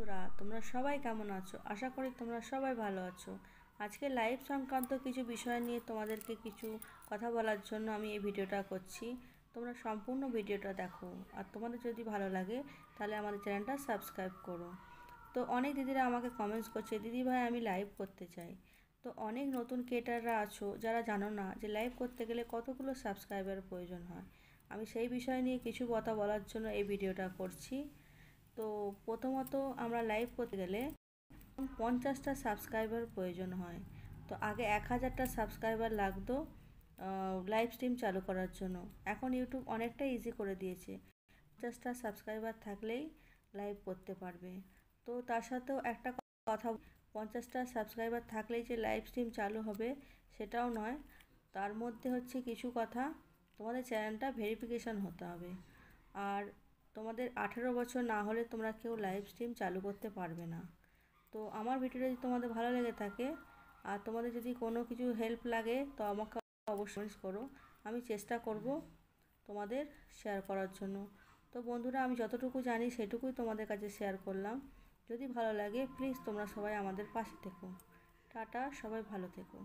বন্ধুরা, তোমরা সবাই কেমন আছো? আশা করি তোমরা সবাই ভালো আছো। আজকে লাইভ সংক্রান্ত কিছু বিষয় নিয়ে তোমাদেরকে কিছু কথা বলার জন্য আমি এই ভিডিওটা করছি। তোমরা সম্পূর্ণ ভিডিওটা দেখো, আর তোমাদের যদি ভালো লাগে তাহলে আমাদের চ্যানেলটা সাবস্ক্রাইব করো। তো অনেক দিদিরা আমাকে কমেন্টস করছে, দিদি ভাই আমি লাইভ করতে চাই। তো অনেক নতুন ক্রিয়েটাররা আছো যারা জানো না যে লাইভ করতে গেলে কতগুলো সাবস্ক্রাইবার প্রয়োজন হয়। আমি সেই বিষয় নিয়ে কিছু কথা বলার জন্য এই ভিডিওটা করছি। তো প্রথমত আমরা লাইভ করতে গেলে 50টা সাবস্ক্রাইবার প্রয়োজন হয়। তো আগে 1000টা সাবস্ক্রাইবার লাগতো লাইভ স্ট্রিম চালু করার জন্য। এখন ইউটিউব অনেকটা ইজি করে দিয়েছে, 50টা সাবস্ক্রাইবার থাকলেই লাইভ করতে পারবে। তো তার সাথেও একটা কথা, 50টা সাবস্ক্রাইবার থাকলেই যে লাইভ স্ট্রিম চালু হবে সেটাও নয়। তার মধ্যে হচ্ছে কিছু কথা, তোমাদের চ্যানেলটা ভেরিফিকেশান হতে হবে। আর তোমাদের 18 বছর না হলে তোমরা কেউ লাইভ স্ট্রিম চালু করতে পারবে না। তো আমার ভিডিওটা যদি তোমাদের ভালো লেগে থাকে আর তোমাদের যদি কোনো কিছু হেল্প লাগে তো আমাকে অবশ্যই কমেন্টস করো, আমি চেষ্টা করব তোমাদের শেয়ার করার জন্য। তো বন্ধুরা, আমি যতটুকু জানি সেটুকুই তোমাদের কাছে শেয়ার করলাম। যদি ভালো লাগে প্লিজ তোমরা সবাই আমাদের পাশে থেকো। টাটা, সবাই ভালো থেকো।